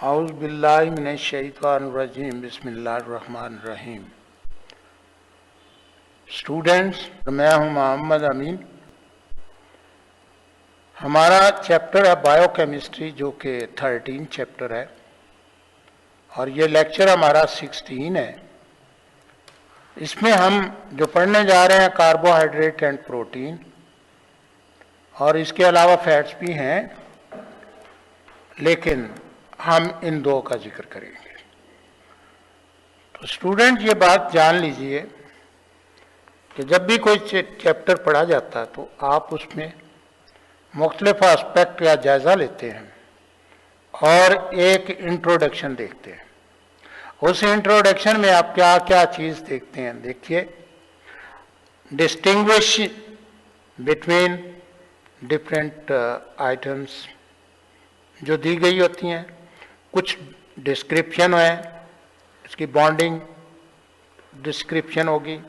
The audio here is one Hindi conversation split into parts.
औज़ु बिल्लाहि मिनश शैतानिर रजीम बिस्मिल्लाहिर रहमानिर रहीम। स्टूडेंट्स, मैं हूं मोहम्मद अमीन। हमारा चैप्टर है बायोकेमिस्ट्री, जो कि 13 चैप्टर है, और ये लेक्चर हमारा 16 है। इसमें हम जो पढ़ने जा रहे हैं कार्बोहाइड्रेट एंड प्रोटीन, और इसके अलावा फैट्स भी हैं, लेकिन हम इन दो का जिक्र करेंगे। तो स्टूडेंट ये बात जान लीजिए कि जब भी कोई चैप्टर पढ़ा जाता है तो आप उसमें मुख्तलिफ एस्पेक्ट का जायज़ा लेते हैं और एक इंट्रोडक्शन देखते हैं। उस इंट्रोडक्शन में आप क्या क्या चीज़ देखते हैं, देखिए। डिस्टिंग्विश बिटवीन डिफरेंट आइटम्स जो दी गई होती हैं, कुछ डिस्क्रिप्शन है, इसकी बॉन्डिंग डिस्क्रिप्शन होगी,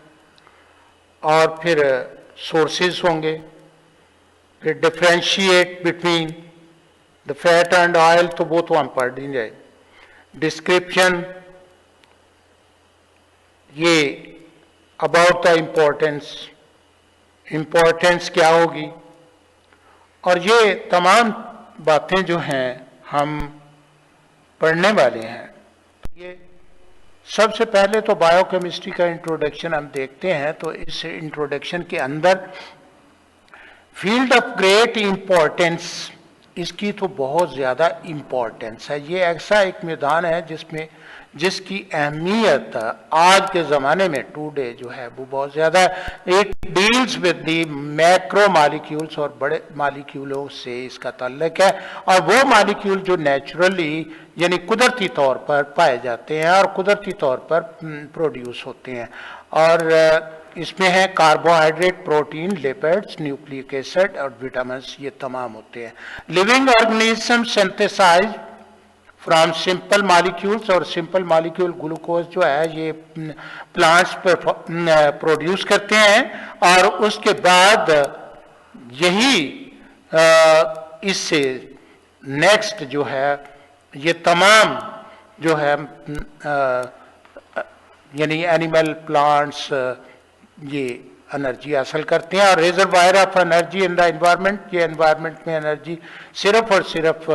और फिर सोर्सेज होंगे, फिर differentiate between the fat and oil, तो वो तो हम पढ़ नहीं जाए। डिस्क्रिप्शन ये अबाउट द इम्पोर्टेंस क्या होगी, और ये तमाम बातें जो हैं हम पढ़ने वाले हैं। ये सबसे पहले तो बायोकेमिस्ट्री का इंट्रोडक्शन हम देखते हैं। तो इस इंट्रोडक्शन के अंदर फील्ड ऑफ ग्रेट इम्पोर्टेंस, इसकी तो बहुत ज़्यादा इम्पोर्टेंस है। ये ऐसा एक मैदान है जिसकी अहमियत आज के ज़माने में टुडे जो है वो बहुत ज़्यादा है। It deals with the macro molecules, और बड़े मालिक्यूलों से इसका ताल्लुक है, और वो मालिक्यूल जो नेचुरली यानी कुदरती तौर पर पाए जाते हैं और कुदरती तौर पर प्रोड्यूस होते हैं। और इसमें है carbohydrate, protein, lipids, nucleic acid और विटामिन, ये तमाम होते हैं। Living organism synthesise from simple molecules, और सिंपल मालिक्यूल ग्लूकोज जो है ये प्लांट्स पर प्रोड्यूस करते हैं, और उसके बाद यही इससे नेक्स्ट जो है ये तमाम जो है यानी एनिमल, प्लांट्स ये एनर्जी हासिल करते हैं। और reservoir of energy in the environment, ये एनवायरनमेंट में एनर्जी सिर्फ और सिर्फ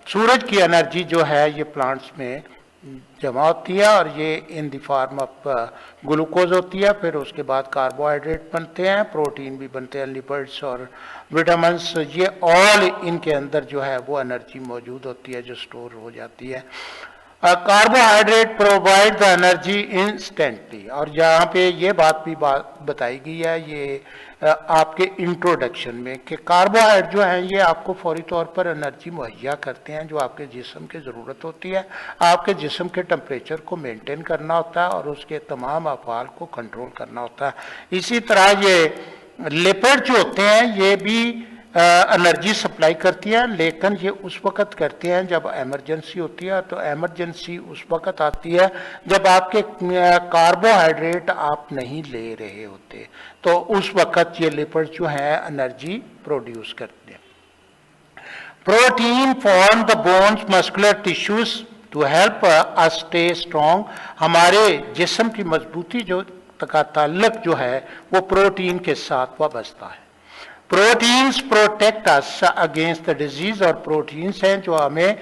सूरज की एनर्जी जो है ये प्लांट्स में जमा होती है, और ये in the form of glucose होती है। फिर उसके बाद कार्बोहाइड्रेट बनते हैं, प्रोटीन भी बनते हैं, लिपिड्स और विटामिन्स, ये ऑल इनके अंदर जो है वो एनर्जी मौजूद होती है जो स्टोर हो जाती है। Carbohydrate provide the energy instantly, और यहाँ पे ये बात भी बताई गई है ये आपके इंट्रोडक्शन में कि कार्बोहाइड्रेट जो है ये आपको फौरी तौर पर एनर्जी मुहैया करते हैं जो आपके जिस्म की ज़रूरत होती है। आपके जिस्म के टेम्परेचर को मेंटेन करना होता है और उसके तमाम अफ़आल को कंट्रोल करना होता है। इसी तरह ये लिपिड जो होते हैं ये भी एनर्जी सप्लाई करती है, लेकिन ये उस वक़्त करते हैं जब एमरजेंसी होती है। तो एमरजेंसी उस वक़्त आती है जब आपके कार्बोहाइड्रेट आप नहीं ले रहे होते, तो उस वक़्त ये लिपिड जो है एनर्जी प्रोड्यूस करते हैं। Protein form the bones, muscular tissues to help us stay strong, हमारे जिस्म की मजबूती जो का ताल्लुक जो है वो प्रोटीन के साथ वाबस्ता है। Proteins protect us against the disease, और प्रोटीन्स हैं जो हमें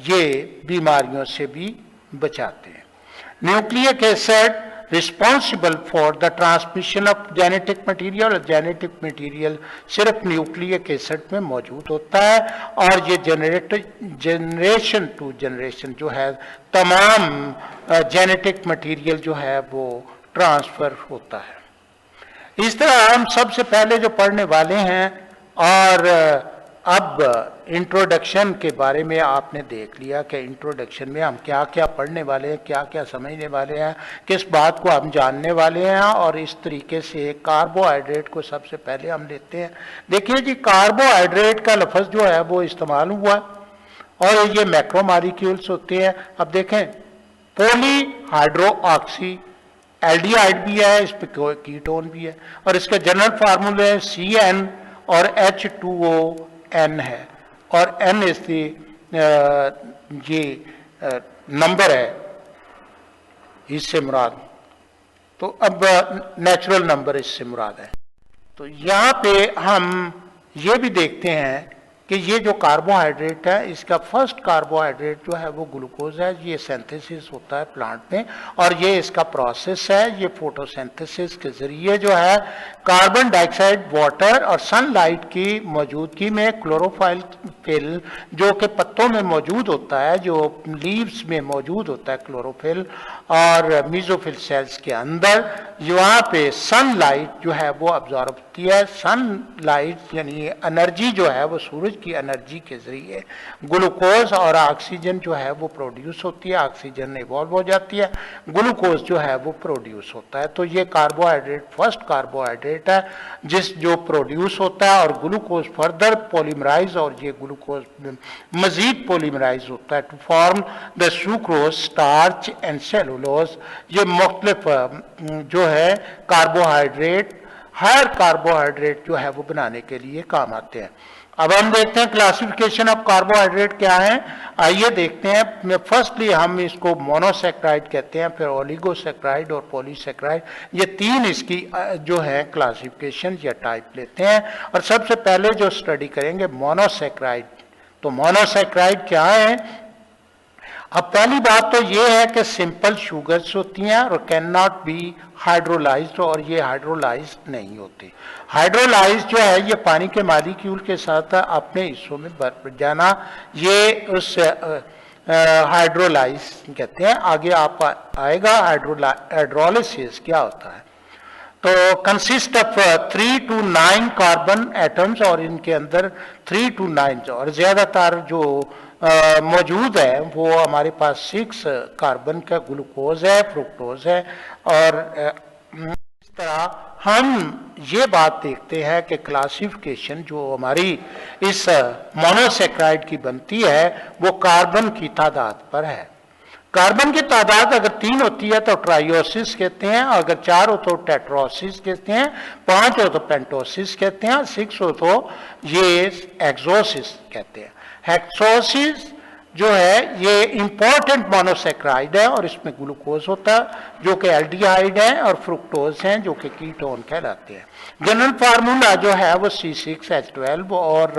ये बीमारियों से भी बचाते हैं। Nucleic acid responsible for the transmission of genetic material, और जेनेटिक मटेरियल सिर्फ न्यूक्लिक एसिड में मौजूद होता है, और ये जनरेशन टू जनरेशन जो है तमाम जेनेटिक मटेरियल जो है वो ट्रांसफ़र होता है। इस तरह हम सबसे पहले जो पढ़ने वाले हैं, और अब इंट्रोडक्शन के बारे में आपने देख लिया कि इंट्रोडक्शन में हम क्या क्या पढ़ने वाले हैं, क्या क्या समझने वाले हैं, किस बात को हम जानने वाले हैं। और इस तरीके से कार्बोहाइड्रेट को सबसे पहले हम लेते हैं। देखिए जी, कार्बोहाइड्रेट का लफ्ज़ जो है वो इस्तेमाल हुआ, और ये मैक्रो मालिक्यूल्स होते हैं। अब देखें, पॉलीहाइड्रोऑक्सी एल्डिहाइड भी है, इस पर कीटोन भी है, और इसका जनरल फार्मूला है CN और H2ON है, और N इज द ये नंबर है, इससे मुराद, तो अब नेचुरल नंबर इससे मुराद है। तो यहाँ पे हम ये भी देखते हैं कि ये जो कार्बोहाइड्रेट है, इसका फर्स्ट कार्बोहाइड्रेट जो है वो ग्लूकोज है। ये सिंथेसिस होता है प्लांट में और ये इसका प्रोसेस है। ये फोटोसिंथेसिस के जरिए जो है कार्बन डाइऑक्साइड, वाटर और सनलाइट की मौजूदगी में क्लोरोफिल जो कि पत्तों में मौजूद होता है, जो लीव्स में मौजूद होता है क्लोरोफिल और मीजोफिल सेल्स के अंदर, वहाँ पे सनलाइट जो है वो अब्जॉर्ब होती है। सनलाइट यानी एनर्जी जो है वो सूरज की एनर्जी के जरिए ग्लूकोज और ऑक्सीजन जो है वो प्रोड्यूस होती है। ऑक्सीजन इवॉल्व हो जाती है, ग्लूकोज जो है वो प्रोड्यूस होता है। तो ये कार्बोहाइड्रेट फर्स्ट कार्बोहाइड्रेट है जिस जो प्रोड्यूस होता है और ग्लूकोज फर्दर पॉलीमराइज, और ये ग्लूकोज मजीद पॉलीमराइज होता है to form the sucrose, starch and cellulose. ये मुख्तलिफ जो है कार्बोहाइड्रेट, हर कार्बोहाइड्रेट जो है वो बनाने के लिए काम आते हैं। अब हम देखते हैं क्लासिफिकेशन ऑफ कार्बोहाइड्रेट क्या है। आइए देखते हैं। फर्स्टली हम इसको मोनोसेक्राइड कहते हैं, फिर ओलिगोसेक्राइड और पॉलीसेक्राइड। ये तीन इसकी जो है क्लासिफिकेशन या टाइप लेते हैं। और सबसे पहले जो स्टडी करेंगे मोनोसेक्राइड। तो मोनोसेक्राइड क्या है? अब पहली बात तो ये है कि सिंपल शुगर्स होती हैं और कैन नॉट बी हाइड्रोलाइज्ड, और ये हाइड्रोलाइज्ड नहीं होती। हाइड्रोलाइज्ड जो है ये पानी के मालिक्यूल के साथ अपने हिस्सों में भर जाना, ये उस हाइड्रोलाइज कहते हैं। आगे आप आएगा हाइड्रोलिसिस क्या होता है। तो consist of 3 to 9 carbon atoms, और इनके अंदर 3 to 9 और ज्यादातर जो मौजूद है वो हमारे पास 6 कार्बन का ग्लूकोज है, फ्रुक्टोज है। और इस तरह हम ये बात देखते हैं कि क्लासिफिकेशन जो हमारी इस मोनोसेक्राइड की बनती है वो कार्बन की तादाद पर है। कार्बन की तादाद अगर 3 होती है तो ट्राइओसिस कहते हैं, अगर 4 हो तो टेट्रोसिस कहते हैं, 5 हो तो पेंटोसिस कहते हैं, 6 हो तो ये एक्सोसिस कहते हैं। हेक्सोसिस जो है ये इंपॉर्टेंट मोनोसेक्राइड है और इसमें ग्लूकोज होता है जो कि एल्डिहाइड है, और फ्रुक्टोज हैं जो कि कीटोन कहलाते हैं। जनरल फार्मूला जो है वो C6H12 और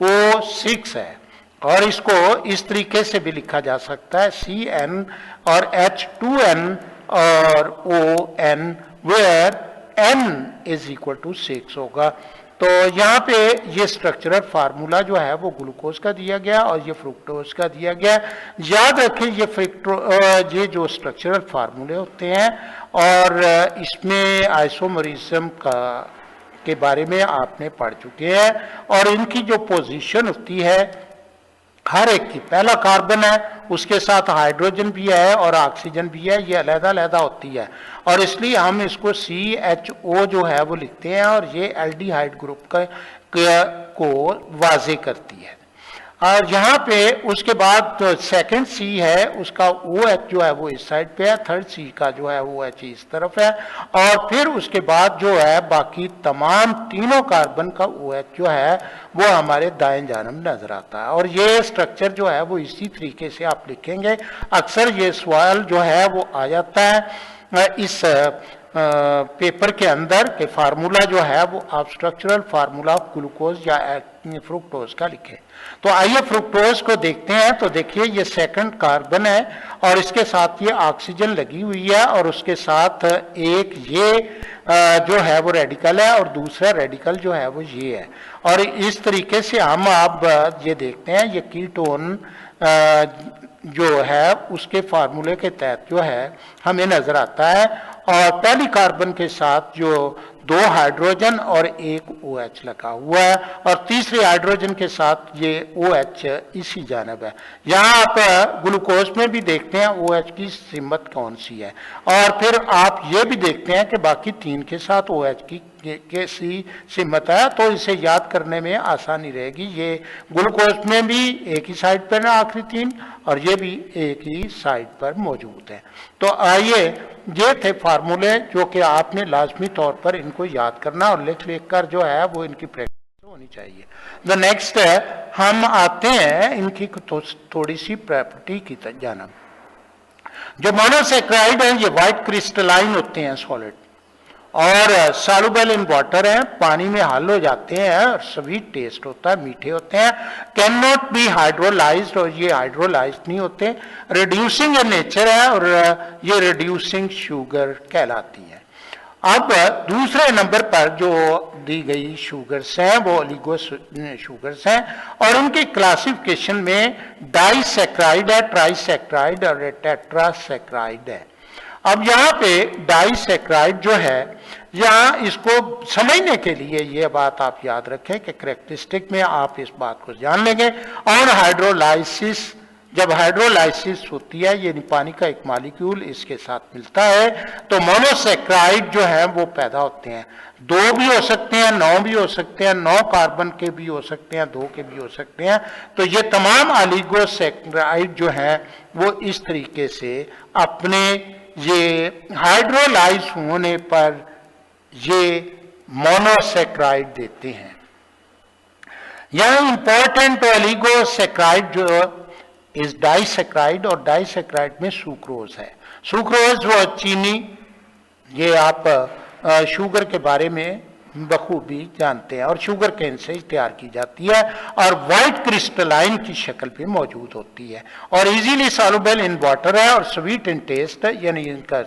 O6 है, और इसको इस तरीके से भी लिखा जा सकता है CN और H2N और ON, where N is equal to 6 होगा। तो यहाँ पे ये स्ट्रक्चरल फार्मूला जो है वो ग्लूकोज का दिया गया और ये फ्रुक्टोज का दिया गया। याद रखें ये जो स्ट्रक्चरल फार्मूले होते हैं, और इसमें आइसोमरिज्म के बारे में आपने पढ़ चुके हैं, और इनकी जो पोजीशन होती है हर एक की, पहला कार्बन है उसके साथ हाइड्रोजन भी है और ऑक्सीजन भी है, ये अलग-अलग होती है, और इसलिए हम इसको CHO जो है वो लिखते हैं, और ये एल्डिहाइड ग्रुप को वाजे करती है। और यहाँ पे उसके बाद सेकंड C है उसका OH जो है वो इस साइड पे है, थर्ड C का जो है वो OH इस तरफ है, और फिर उसके बाद जो है बाकी तमाम तीनों कार्बन का OH जो है वो हमारे दाएं जानब नजर आता है। और ये स्ट्रक्चर जो है वो इसी तरीके से आप लिखेंगे। अक्सर ये सवाल जो है वो आ जाता है इस पेपर के अंदर के फार्मूला जो है वो आप स्ट्रक्चरल फार्मूला ऑफ ग्लूकोज या फ्रुक्टोज का लिखें। तो आइए फ्रुक्टोज को देखते हैं। तो देखिए ये सेकंड कार्बन है और इसके साथ ये ऑक्सीजन लगी हुई है, और उसके साथ एक ये जो है वो रेडिकल है और दूसरा रेडिकल जो है वो ये है। और इस तरीके से हम आप ये देखते हैं ये कीटोन जो है उसके फार्मूले के तहत जो है हमें नजर आता है, और पहली कार्बन के साथ जो 2 हाइड्रोजन और एक OH लगा हुआ है, और तीसरे हाइड्रोजन के साथ ये OH इसी जानब है। यहाँ आप ग्लूकोज में भी देखते हैं OH की सिमत कौन सी है, और फिर आप ये भी देखते हैं कि बाकी 3 के साथ OH की सी सिमत है, तो इसे याद करने में आसानी रहेगी। ये ग्लूकोज में भी एक ही साइड पर है आखिरी 3, और ये भी एक ही साइड पर मौजूद है। तो आइए ये थे फार्मूले जो कि आपने लाजमी तौर पर इनको याद करना और लिख लिख कर जो है वो इनकी प्रैक्टिस होनी चाहिए। द नेक्स्ट है, हम आते हैं इनकी थोड़ी सी प्रॉपर्टी की जानब। जो मोनोसेक्राइड हैं ये व्हाइट क्रिस्टलाइन होते हैं सॉलिड और सॉल्युबल इन वाटर हैं, पानी में हल हो जाते हैं और स्वीट टेस्ट होता है, मीठे होते हैं। कैन नॉट बी हाइड्रोलाइज्ड, और ये हाइड्रोलाइज्ड नहीं होते। रिड्यूसिंग इन नेचर है और ये रिड्यूसिंग शुगर कहलाती है। अब दूसरे नंबर पर जो दी गई शुगर्स हैं वो ओलिगो शुगर्स हैं और उनकी क्लासिफिकेशन में डाइसैक्राइड है, ट्राइसैक्राइड और टेट्रासैक्राइड है। अब यहाँ पे डाइसैक्राइड जो है, यहाँ इसको समझने के लिए ये बात आप याद रखें कि कैरेक्टरिस्टिक में आप इस बात को जान लेंगे। और हाइड्रोलाइसिस, जब हाइड्रोलाइसिस होती है, ये पानी का एक मॉलिक्यूल इसके साथ मिलता है, तो मोनोसेक्राइड जो है वो पैदा होते हैं। 2 भी हो सकते हैं, 9 भी हो सकते हैं, 9 कार्बन के भी हो सकते हैं, 2 के भी हो सकते हैं। तो ये तमाम ऑलिगोसेक्राइड जो है वो इस तरीके से अपने ये हाइड्रोलाइज होने पर ये मोनोसेक्राइड देते हैं। यहाँ इंपॉर्टेंट ओलिगोसेक्राइड जो इस डाइसैक्राइड, और डाइसैक्राइड में सुक्रोज है। सुक्रोज वो चीनी, ये आप शुगर के बारे में बखूबी जानते हैं और शुगर केन से तैयार की जाती है और वाइट क्रिस्टलाइन की शक्ल पे मौजूद होती है और इजीली सॉल्युबल इन वाटर है और स्वीट इन टेस्ट, यानी इनका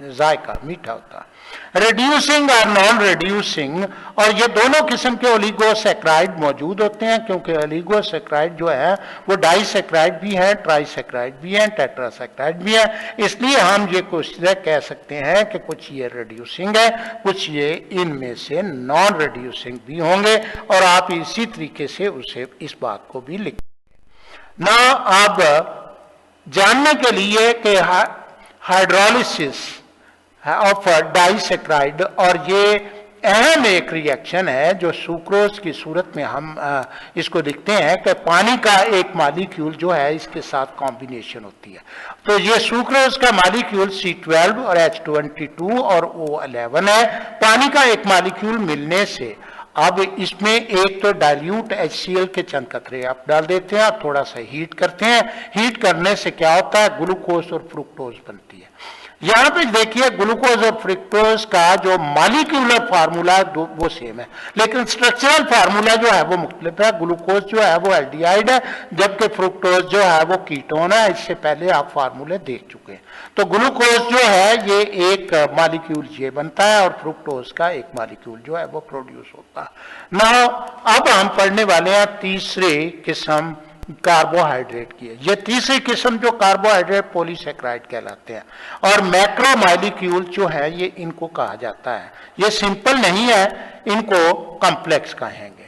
जायका मीठा होता है। रिड्यूसिंग और नॉन रिड्यूसिंग, और ये दोनों किस्म के ओलिगोसेक्राइड मौजूद होते हैं, क्योंकि ओलिगोसेक्राइड जो है वो डाइसेक्राइड भी है, ट्राइसेक्राइड भी है, टेट्रासेक्राइड भी है। इसलिए हम ये कुछ कह सकते हैं कि कुछ ये रिड्यूसिंग है, कुछ ये इनमें से नॉन रिड्यूसिंग भी होंगे और आप इसी तरीके से उसे इस बात को भी लिखें ना। अब जानने के लिए कि हाइड्रोलिसिस ऑफ डाइसेक्राइड, और ये अहम एक रिएक्शन है जो सुक्रोज की सूरत में हम इसको देखते हैं कि पानी का एक मॉलिक्यूल जो है इसके साथ कॉम्बिनेशन होती है। तो ये सुक्रोज का मॉलिक्यूल C12 और H22 और O11 है। पानी का एक मॉलिक्यूल मिलने से अब इसमें एक तो डाइल्यूट HCl के चंद कतरे आप डाल देते हैं और थोड़ा सा हीट करते हैं। हीट करने से क्या होता है, ग्लूकोज और फ्रुक्टोज बनती है। यहां पे देखिए ग्लूकोज और फ्रुक्टोज का जो मॉलिक्यूलर फार्मूला वो सेम है, लेकिन स्ट्रक्चरल फार्मूला जो है वो मुख्तलिफ है। ग्लूकोज जो है वो एल्डिहाइड है, जबकि फ्रुक्टोज जो है वो कीटोन है। इससे पहले आप फार्मूले देख चुके हैं। तो ग्लूकोज जो है ये एक मॉलिक्यूल ये बनता है और फ्रुक्टोज का एक मॉलिक्यूल जो है वो प्रोड्यूस होता है ना। अब हम पढ़ने वाले हैं तीसरी किस्म कार्बोहाइड्रेट की है। ये तीसरी किस्म जो कार्बोहाइड्रेट पॉलीसेक्राइड कहलाते हैं और मैक्रो मॉलिक्यूल जो है ये इनको कहा जाता है। ये सिंपल नहीं है, इनको कॉम्प्लेक्स कहेंगे।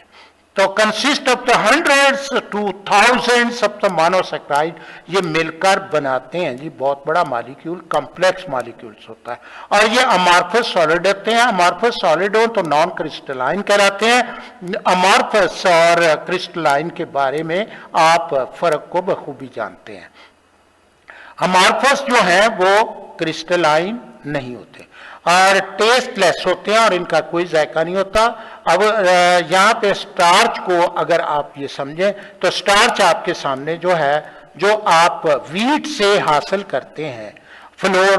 तो consist of the hundreds two thousands of the monosaccharide, ये मिलकर बनाते हैं जी बहुत बड़ा मॉलिक्यूल, कॉम्प्लेक्स मॉलिक्यूल्स होता है। और ये अमॉर्फस सॉलिड होते हैं। अमॉर्फस सॉलिड हो तो नॉन क्रिस्टलाइन कहलाते हैं। अमॉर्फस और क्रिस्टलाइन के बारे में आप फर्क को बखूबी जानते हैं। अमॉर्फस जो है वो क्रिस्टलाइन नहीं होते और टेस्टलेस होते हैं और इनका कोई जायका नहीं होता। अब यहाँ पे स्टार्च को अगर आप ये समझें तो स्टार्च आपके सामने जो है, जो आप वीट से हासिल करते हैं फ्लोर,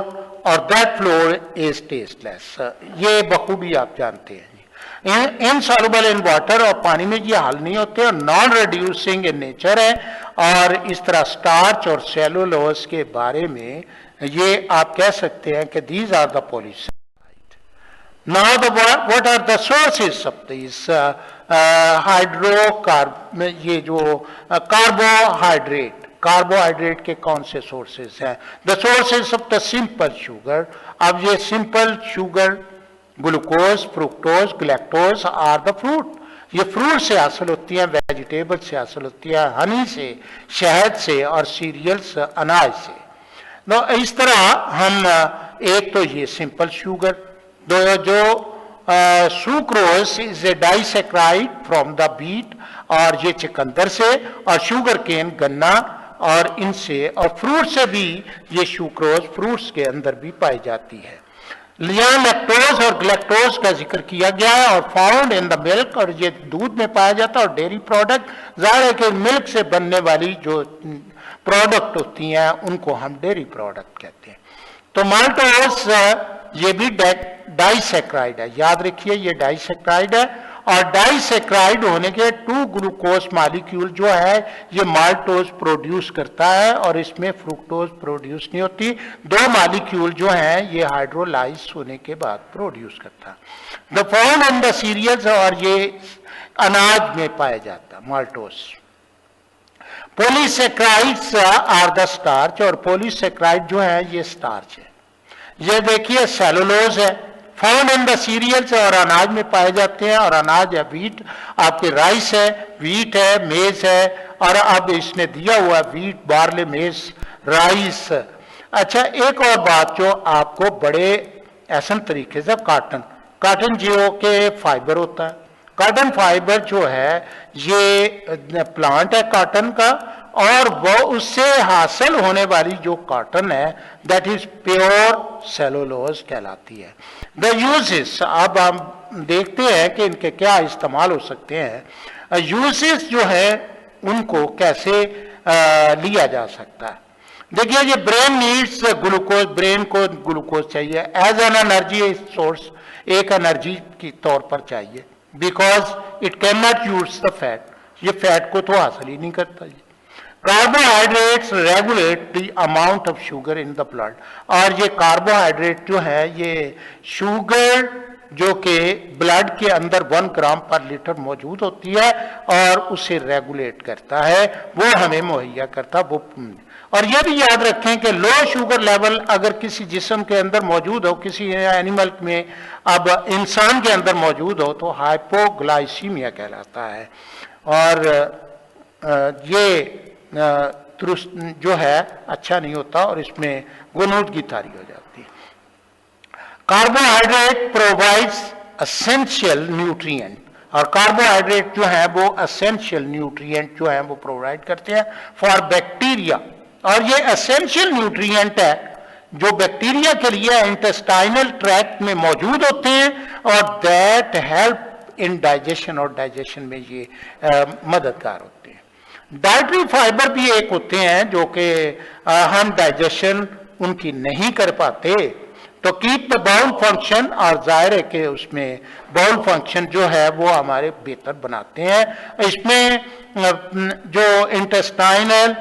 और दैट फ्लोर इज टेस्टलेस। ये बखूबी आप जानते हैं। इनसॉल्युबल इन वाटर, और पानी में ये हल नहीं होते और नॉन रिड्यूसिंग इन नेचर है। और इस तरह स्टार्च और सेलुलोज के बारे में ये आप कह सकते हैं कि these are the polysaccharide. Now what are the sources of this hydrocarb, ये जो कार्बोहाइड्रेट के कौन से सोर्सेस हैं? The sources of the simple sugar. अब ये simple sugar glucose, fructose, galactose are the fruit. ये फ्रूट से हासिल होती है, वेजिटेबल से हासिल होती है, हनी से, शहद से और सीरियल्स अनाज से। तो इस तरह हम एक तो ये सिंपल शुगर, जो sucrose is a disaccharide from the beet, और ये चुकंदर से, और शुगर केन गन्ना, और इनसे और फ्रूट से भी ये सुक्रोज फ्रूट्स के अंदर भी पाई जाती है। यहाँ लैक्टोज और ग्लैक्टोज का जिक्र किया गया है, और फाउंड इन द मिल्क, और ये दूध में पाया जाता है, और डेयरी प्रोडक्ट, जाहिर है कि मिल्क से बनने वाली जो प्रोडक्ट होती हैं उनको हम डेयरी प्रोडक्ट कहते हैं। तो माल्टोज ये भी डाइसैक्राइड है, याद रखिए ये डाइसैक्राइड है, और डाइसैक्राइड होने के 2 ग्लूकोज मॉलिक्यूल जो है ये माल्टोज प्रोड्यूस करता है, और इसमें फ्रुक्टोज प्रोड्यूस नहीं होती। 2 मॉलिक्यूल जो हैं ये हाइड्रोलाइज होने के बाद प्रोड्यूस करता है। The found in the cereals, और ये अनाज में पाया जाता है maltose. Polysaccharides are the starch, और पॉलीसेक्राइड जो है ये स्टार्च है। ये देखिए सेलुलोज है, फाउंड इन द सीरियल्स, और अनाज में पाए जाते हैं, और अनाज है व्हीट, आपके राइस है, व्हीट है, मेज है, और अब इसने दिया हुआ व्हीट, बार्ले, मेज, राइस। अच्छा, एक और बात जो आपको बड़े आसान तरीके से, काटन जो के फाइबर होता है, कॉटन फाइबर जो है ये प्लांट है कॉटन का, और वो उससे हासिल होने वाली जो कॉटन है दैट इज प्योर सेलुलोज कहलाती है। द यूजेस, अब हम देखते हैं कि इनके क्या इस्तेमाल हो सकते हैं। यूजेस जो है उनको कैसे लिया जा सकता है। देखिए, ये ब्रेन नीड्स ग्लूकोज, ब्रेन को ग्लूकोज चाहिए एज एन एनर्जी सोर्स, एक एनर्जी के तौर पर चाहिए, because it can not use the fat, ये फैट को तो हासिल ही नहीं करता। Carbohydrates regulate the amount of sugar in the blood, और ये कार्बोहाइड्रेट जो है ये शुगर जो कि ब्लड के अंदर 1 ग्राम पर लीटर मौजूद होती है और उसे रेगुलेट करता है, वो हमें मुहैया करता वो। और यह भी याद रखें कि लो शुगर लेवल अगर किसी जिस्म के अंदर मौजूद हो, किसी एनिमल में, अब इंसान के अंदर मौजूद हो, तो हाइपोग्लाइसीमिया कहलाता है, और ये जो है अच्छा नहीं होता, और इसमें गुनूदगी तारी हो जाती है। कार्बोहाइड्रेट प्रोवाइड्स एसेंशियल न्यूट्रिएंट, और कार्बोहाइड्रेट जो है वो एसेंशियल न्यूट्रिएंट जो है वो प्रोवाइड करते हैं फॉर बैक्टीरिया, और ये एसेंशियल न्यूट्रिएंट है जो बैक्टीरिया के लिए इंटेस्टाइनल ट्रैक्ट में मौजूद होते हैं, और दैट हेल्प इन डाइजेशन, और डाइजेशन में ये मददगार होते हैं। डाइटरी फाइबर भी एक होते हैं जो कि हम डाइजेशन उनकी नहीं कर पाते, तो कीप द बाउल फंक्शन, और जाहिर है कि उसमें बाउल फंक्शन जो है वो हमारे बेहतर बनाते हैं। इसमें जो इंटेस्टाइनल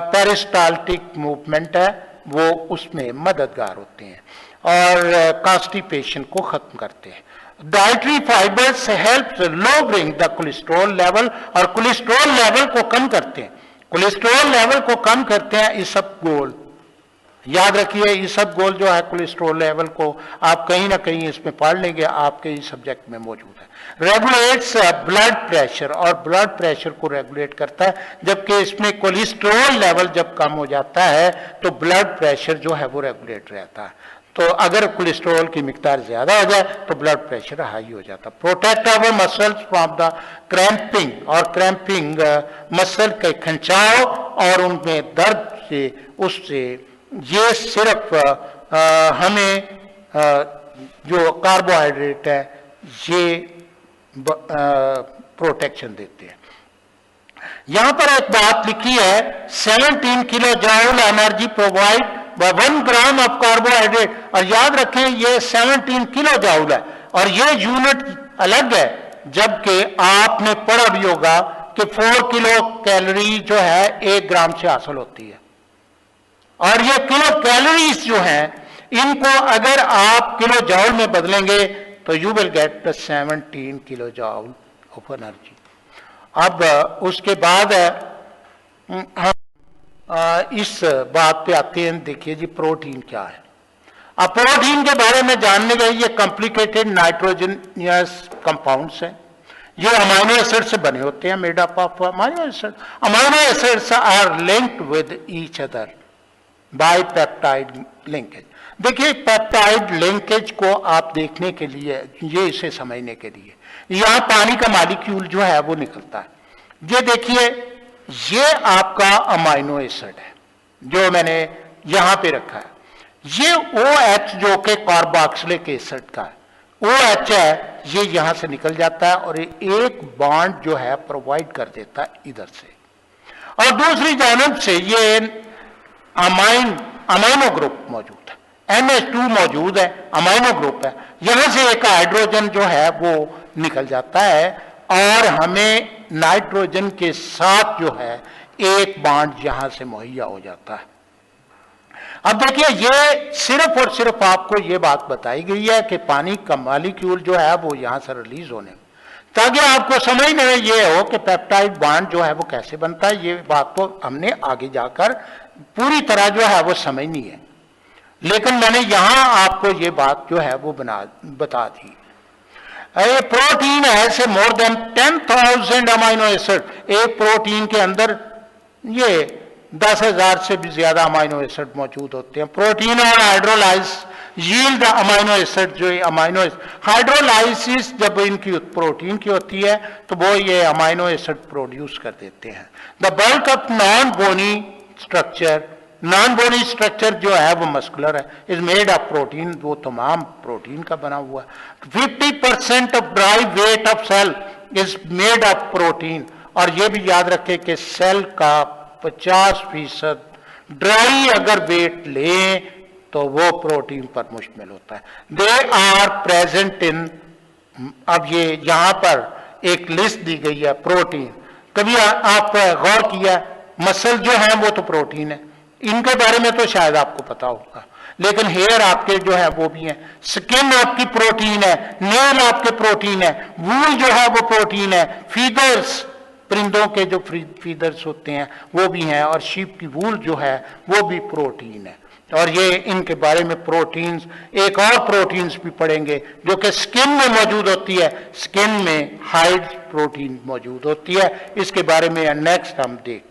पेरिस्टाल्टिक मूवमेंट है वो उसमें मददगार होते हैं, और कॉन्स्टिपेशन को खत्म करते हैं। Dietary fibres help lowering the cholesterol level, और कोलेस्ट्रॉल लेवल को कम करते हैं, कोलेस्ट्रॉल लेवल को कम करते हैं इसबगोल, याद रखिए इसबगोल जो है कोलेस्ट्रॉल लेवल को आप कहीं ना कहीं इसमें पढ़ लेंगे, आपके इस सब्जेक्ट में मौजूद है। रेगुलेट्स ब्लड प्रेशर, और ब्लड प्रेशर को रेगुलेट करता है, जबकि इसमें कोलेस्ट्रॉल लेवल जब कम हो जाता है तो ब्लड प्रेशर जो है वो रेगुलेट रहता है। तो अगर कोलेस्ट्रॉल की मिकदार ज्यादा हो जाए तो ब्लड प्रेशर हाई हो जाता। Protect our muscles from the cramping, और क्रैम्पिंग मसल के खिंचाव और उनमें दर्द से, उससे ये सिर्फ हमें जो कार्बोहाइड्रेट है ये प्रोटेक्शन देते हैं। यहां पर एक बात लिखी है 17 kilo joule energy provide by 1 gram of carbohydrate, और याद रखें ये 17 किलो जूल है, और ये यूनिट अलग है, जबकि आपने पढ़ा भी होगा कि 4 किलो कैलोरी जो है 1 ग्राम से हासिल होती है, और ये किलो कैलोरीज जो हैं इनको अगर आप किलो जूल में बदलेंगे तो you will get 17 kilo joule of energy. अब उसके बाद हम इस बात पे आते हैं, देखिए जी प्रोटीन क्या है। अब प्रोटीन के बारे में जानने के ये कॉम्प्लिकेटेड नाइट्रोजनियस कंपाउंड्स हैं, ये अमाइनो एसिड से बने होते हैं, made up of amino acid. Amino acids are linked with each other by peptide linkage. देखिए पेप्टाइड लिंकेज को आप देखने के लिए, ये इसे समझने के लिए, यहां पानी का मॉलिक्यूल जो है वो निकलता है। ये देखिए ये आपका अमाइनो एसिड है जो मैंने यहां पे रखा है, ये OH जो कि कार्बोक्सिलिक एसिड का है, OH है, ये यहां से निकल जाता है और एक बॉन्ड जो है प्रोवाइड कर देता है इधर से, और दूसरी जानब से ये अमाइनो ग्रुप मौजूद है, NH2 मौजूद है, अमाइनो ग्रुप है, यहां से एक हाइड्रोजन जो है वो निकल जाता है और हमें नाइट्रोजन के साथ जो है एक बॉन्ड यहां से मुहैया हो जाता है। अब देखिए, ये सिर्फ और सिर्फ आपको ये बात बताई गई है कि पानी का मॉलिक्यूल जो है वो यहां से रिलीज होने में, ताकि आपको समझ में ये हो कि पेप्टाइड बॉन्ड जो है वो कैसे बनता है। ये बात तो हमने आगे जाकर पूरी तरह जो है वो समझनी है, लेकिन मैंने यहां आपको ये बात जो है वो बता दी। ए प्रोटीन है मोर देन 10,000 अमाइनो एसिड। एक प्रोटीन के अंदर ये 10,000 से भी ज्यादा अमाइनो एसिड मौजूद होते हैं। प्रोटीन और हाइड्रोलाइज यील्ड अमाइनो एसिड, जो अमाइनो हाइड्रोलाइसिस जब इनकी प्रोटीन की होती है तो वो ये अमाइनो एसिड प्रोड्यूस कर देते हैं। The bulk of non bony structure जो है वो मस्कुलर है, इज मेड ऑफ प्रोटीन, वो तमाम प्रोटीन का बना हुआ है। 50% of dry weight of cell is made of protein, और ये भी याद रखें कि सेल का 50% ड्राई अगर वेट लें तो वो प्रोटीन पर मुश्तमिल होता है। दे आर प्रेजेंट इन, अब ये यहां पर एक लिस्ट दी गई है प्रोटीन, कभी आप गौर किया, मसल जो है वो तो प्रोटीन है, इनके बारे में तो शायद आपको पता होगा, लेकिन हेयर आपके जो है वो भी है, स्किन आपकी प्रोटीन है, नेल आपके प्रोटीन है, वूल जो है वो प्रोटीन है, फीदर्स, परिंदों के जो फीदर्स होते हैं वो भी हैं, और शीप की वूल जो है वो भी प्रोटीन है। और ये इनके बारे में प्रोटीन्स, एक और प्रोटीन्स भी पढ़ेंगे जो कि स्किन में मौजूद होती है, स्किन में हाइड प्रोटीन मौजूद होती है, इसके बारे में नेक्स्ट हम देख।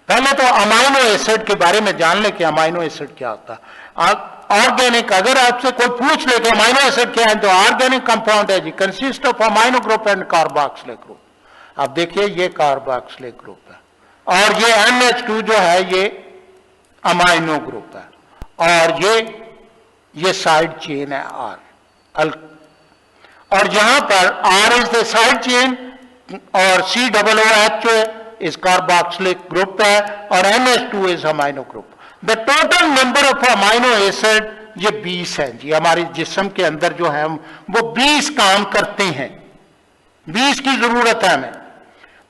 पहले तो अमाइनो एसिड के बारे में जान ले कि अमाइनो एसिड क्या होता है। ऑर्गेनिक, अगर आपसे कोई पूछ ले कि अमाइनो एसिड क्या है, तो ऑर्गेनिक कंपाउंड है जी, consist of amino group and carboxylic group. अब देखिए, ये कार्बोक्सिलिक ग्रुप है और ये NH2 जो है ये अमाइनो ग्रुप है, और ये साइड चेन है R, और यहां पर R is the side chain और COOH इस कार्बोक्सिलिक ग्रुप है और NH2 is amino group. The total number of amino acid ये 20 है जी। हमारे जिस्म के अंदर जो है वो 20 काम करते हैं, 20 की जरूरत है हमें।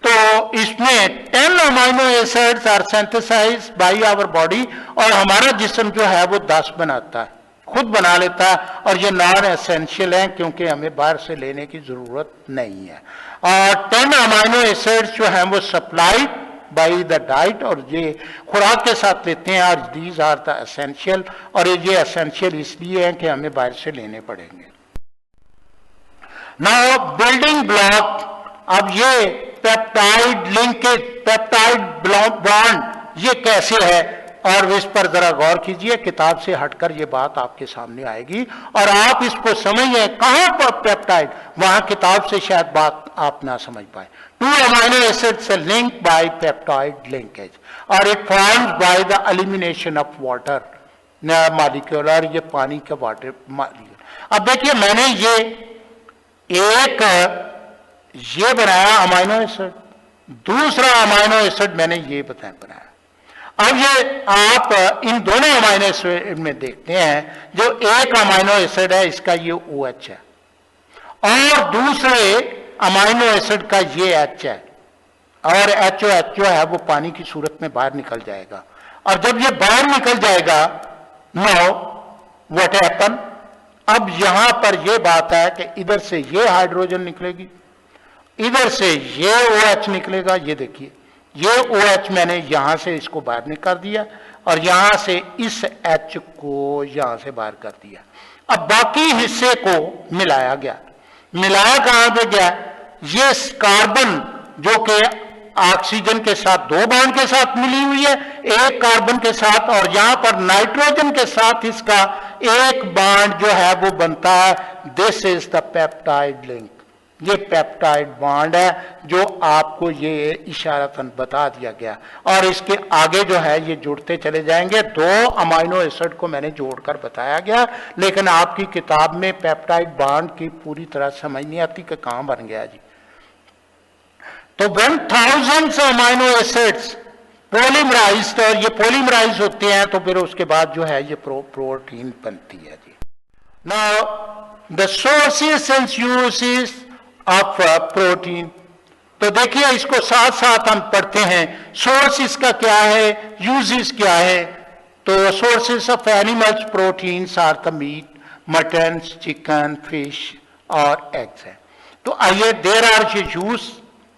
तो इसमें 10 amino acids are synthesised by our body, और हमारा जिस्म जो है वो 10 बनाता है, खुद बना लेता है, और ये नॉन एसेंशियल है क्योंकि हमें बाहर से लेने की जरूरत नहीं है। और 10 अमाइनो एसिड्स जो हैं वो सप्लाइड बाय द डाइट, और ये खुराक के साथ लेते हैं, और दीज आर द एसेंशियल, और ये एसेंशियल इसलिए है कि हमें बाहर से लेने पड़ेंगे। नाउ बिल्डिंग ब्लॉक, अब ये पेप्टाइड लिंकेज, पेप्टाइड बॉन्ड ये कैसे है, और इस पर जरा गौर कीजिए, किताब से हटकर ये बात आपके सामने आएगी और आप इसको समझिए। कहां पर पेप्टाइड, वहां किताब से शायद बात आप ना समझ पाए। 2 amino acids link by peptide linkage, और it forms by the elimination of water molecule, और ये पानी का वाटर मॉलिक्यूल। अब देखिए, मैंने ये बनाया अमाइनो एसिड, दूसरा अमाइनो एसिड मैंने ये बनाया। अब ये आप इन दोनों अमाइनो एसिड में देखते हैं, जो एक अमाइनो एसिड है इसका ये OH है, और दूसरे अमाइनो एसिड का ये H है, और HOH जो है वो पानी की सूरत में बाहर निकल जाएगा। और जब ये बाहर निकल जाएगा, नाउ व्हाट हैपन, अब यहां पर ये बात है कि इधर से ये हाइड्रोजन निकलेगी, इधर से ये OH निकलेगा। ये देखिए, ये OH मैंने यहां से इसको बाहर निकाल दिया, और यहां से इस H को यहां से बाहर कर दिया। अब बाकी हिस्से को मिलाया गया, मिलाया कहां पे गया, ये कार्बन जो कि ऑक्सीजन के साथ 2 बॉन्ड के साथ मिली हुई है, एक कार्बन के साथ, और यहां पर नाइट्रोजन के साथ इसका एक बॉन्ड जो है वो बनता है। This is the peptide link, ये पेप्टाइड बॉन्ड है जो आपको ये इशारतन बता दिया गया, और इसके आगे जो है ये जुड़ते चले जाएंगे। 2 अमाइनो एसिड को मैंने जोड़कर बताया गया, लेकिन आपकी किताब में पेप्टाइड बॉन्ड की पूरी तरह समझ नहीं आती कि कहां बन गया जी। तो when thousands अमाइनो एसिड्स पॉलीमराइज्ड, और ये पॉलीमराइज होते हैं तो फिर उसके बाद जो है ये प्रोटीन बनती है जी। Now the sources and uses of protein, तो देखिए इसको साथ साथ हम पढ़ते हैं। सोर्स इसका क्या है, यूजेस क्या है। तो sources of animals proteins are the meat, mutton, chicken, fish और एग्स है। तो आइए, there are use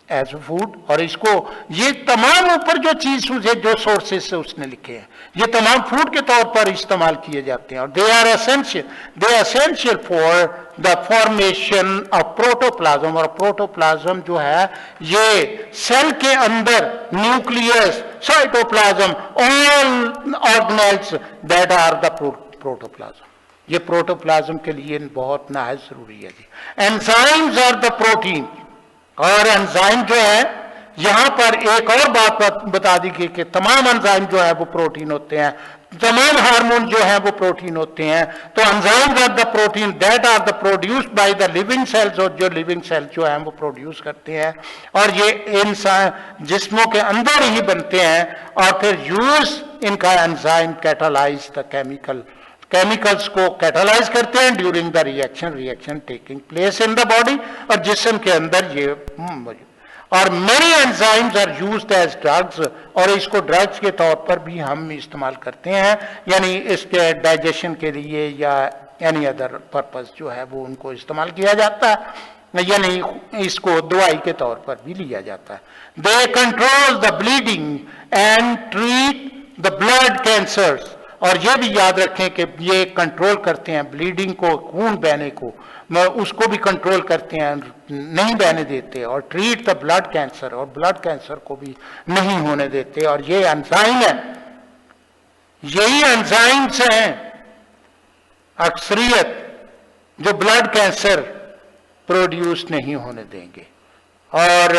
as a food, और इसको ये तमाम ऊपर जो चीज उसे जो सोर्सेस से उसने लिखे हैं ये तमाम फूड के तौर पर इस्तेमाल किए जाते हैं, और they are essential for the formation of protoplasm. और प्रोटोप्लाज्म जो है ये सेल के अंदर nucleus, cytoplasm, all organelles that are the protoplasm, ये प्रोटोप्लाज्म के लिए बहुत नाहद जरूरी है जी। एंजाइम्स आर द प्रोटीन, और एंजाइम जो है यहां पर एक और बात बता दी गई कि तमाम एंजाइम जो है वो प्रोटीन होते हैं, तमाम हार्मोन जो है वो प्रोटीन होते हैं। तो enzymes are the protein that are the produced by the living cells, और जो लिविंग सेल्स जो है वो प्रोड्यूस करते हैं, और ये इंसान जिस्मों के अंदर ही बनते हैं। और फिर यूज इनका एंजाइम कैटालाइज द केमिकल्स को कैटालाइज करते हैं during the reaction taking place in the body, और जिस्म के अंदर ये और many enzymes are used as drugs, और इसको ड्रग्स के तौर पर भी हम इस्तेमाल करते हैं, यानी इसके डाइजेशन के लिए या एनी अदर पर्पस जो है वो उनको इस्तेमाल किया जाता है, यानी इसको दवाई के तौर पर भी लिया जाता है। They control the bleeding and treat the blood cancers, और ये भी याद रखें कि ये कंट्रोल करते हैं ब्लीडिंग को, खून बहने को, उसको भी कंट्रोल करते हैं, नहीं बहने देते, और ट्रीट द ब्लड कैंसर, और ब्लड कैंसर को भी नहीं होने देते। और ये एंजाइम है, यही एंजाइम्स हैं अक्सरियत जो ब्लड कैंसर प्रोड्यूस नहीं होने देंगे, और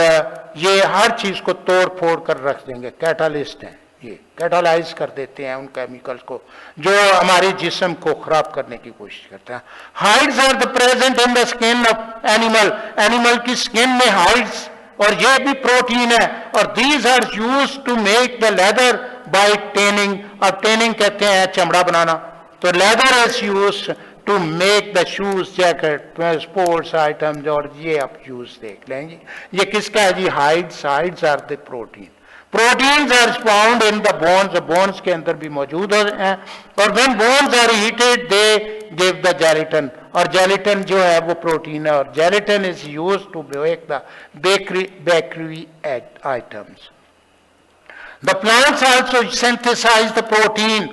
ये हर चीज को तोड़ फोड़ कर रख देंगे। कैटालिस्ट हैं, ये कैटालाइज कर देते हैं उन केमिकल्स को जो हमारे जिस्म को खराब करने की कोशिश करते हैं। Hides are the present in the skin of animal की स्किन में हाइड्स, और ये भी प्रोटीन है, और these are use to make the leather by tanning, और टेनिंग कहते हैं चमड़ा बनाना। तो leather is use to make the shoes, jacket, sports items, और ये आप यूज देख लेंगे। ये किसका है जी, hides are the protein. Proteins are found in the bones, bones के अंदर भी मौजूद हैं, और when bones are heated they give the gelatin, और जेलेटिन जो है वो प्रोटीन है, और gelatin is used to make the bakery items. The plants also synthesise the protein,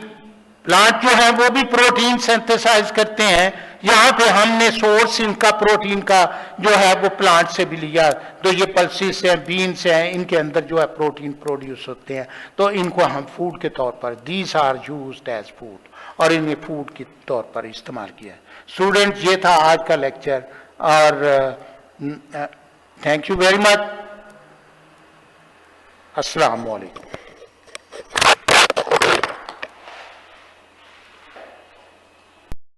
plant जो है वो भी प्रोटीन सिंथेसाइज करते हैं। यहां पे हमने सोर्स इनका प्रोटीन का जो है वो प्लांट से भी लिया, तो ये पल्सिस हैं, बीन्स हैं, इनके अंदर जो है प्रोटीन प्रोड्यूस होते हैं, तो इनको हम फूड के तौर पर, these are used as food, और इन्हें फूड के तौर पर इस्तेमाल किया। स्टूडेंट, ये था आज का लेक्चर, और थैंक यू वेरी मच। अस्सलाम वालेकुम।